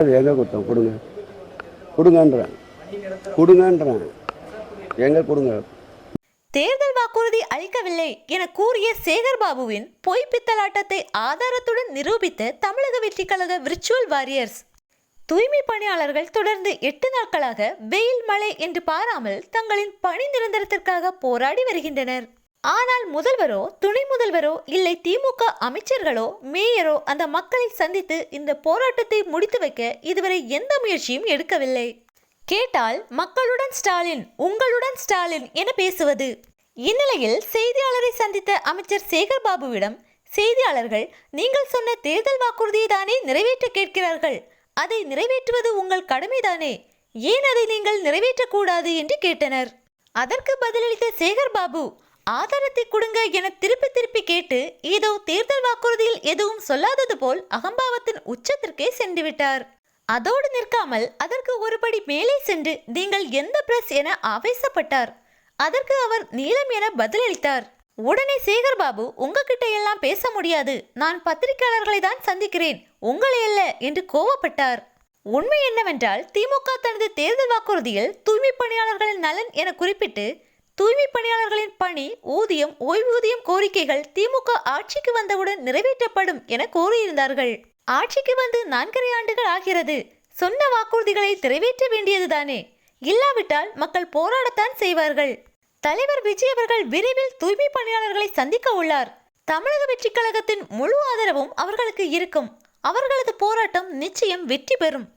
எங்கே கொடுத்தோம்? கொடுங்க கொடுங்கன்றேன், கொடுங்கன்றேன், எங்கே கொடுங்க. தேர்தல் வாக்குறுதி அளிக்கவில்லை என கூறிய சேகர்பாபுவின் பொய் பித்தலாட்டத்தை ஆதாரத்துடன் நிரூபித்த தமிழக வெற்றிக் கழக விர்ச்சுவல் வாரியர்ஸ். தூய்மை பணியாளர்கள் தொடர்ந்து 8 நாட்களாக வெயில் மழை என்று பாராமல் தங்களின் பணி நிரந்தரத்திற்காக போராடி வருகின்றனர். ஆனால் முதல்வரோ துணை முதல்வரோ இல்லை திமுக அமைச்சர்களோ மேயரோ அந்த மக்களை சந்தித்து இந்த போராட்டத்தை முடித்து வைக்க இதுவரை எந்த முயற்சியும் எடுக்கவில்லை. கேட்டால் மக்களுடன் ஸ்டாலின், உங்களுடன் ஸ்டாலின் என பேசுவது. இந்நிலையில் செய்தியாளரை சந்தித்த அமைச்சர் சேகர்பாபுவிடம் செய்தியாளர்கள், நீங்கள் சொன்ன தேர்தல் வாக்குறுதியை தானே நிறைவேற்ற கேட்கிறார்கள், அதை நிறைவேற்றுவது உங்கள் கடமைதானே, ஏன் அதை நீங்கள் நிறைவேற்றக்கூடாது என்று கேட்டனர். அதற்கு பதிலளித்த சேகர்பாபு, ஆதாரத்தை கொடுங்க என திருப்பி திருப்பி கேட்டு ஏதோ தேர்தல் வாக்குறுதியில் எதுவும் சொல்லாதது போல் அகம்பாவத்தின் உச்சத்திற்கே சென்றுவிட்டார். அதோடு நிற்காமல் அதற்கு ஒருபடி மேலே சென்று நீங்கள் எந்த பிரஸ் என ஆவேசப்பட்டார். அதற்கு அவர் நீளம் என பதிலளித்தார். உடனே சேகர்பாபு, உங்ககிட்ட எல்லாம் பேச முடியாது, நான் பத்திரிகையாளர்களை தான் சந்திக்கிறேன், உங்களை அல்ல என்று கோவப்பட்டார். உண்மை என்னவென்றால் திமுக தனது தேர்தல் வாக்குறுதியில் தூய்மை பணியாளர்களின் நலன் என குறிப்பிட்டு தூய்மை பணியாளர்களின் பணி, ஊதியம், ஓய்வூதியம் கோரிக்கைகள் திமுக ஆட்சிக்கு வந்தவுடன் நிறைவேற்றப்படும் என கூறியிருந்தார்கள். ஆட்சிக்கு வந்து 4.5 ஆண்டுகள் ஆகிறது. சொன்ன வாக்குறுதிகளை நிறைவேற்ற வேண்டியதுதானே, இல்லாவிட்டால் மக்கள் போராடத்தான் செய்வார்கள். தலைவர் விஜய் அவர்கள் விரைவில் தூய்மை பணியாளர்களை சந்திக்க உள்ளார். தமிழக வெற்றிக் கழகத்தின் முழு ஆதரவும் அவர்களுக்கு இருக்கும். அவர்களது போராட்டம் நிச்சயம் வெற்றி பெறும்.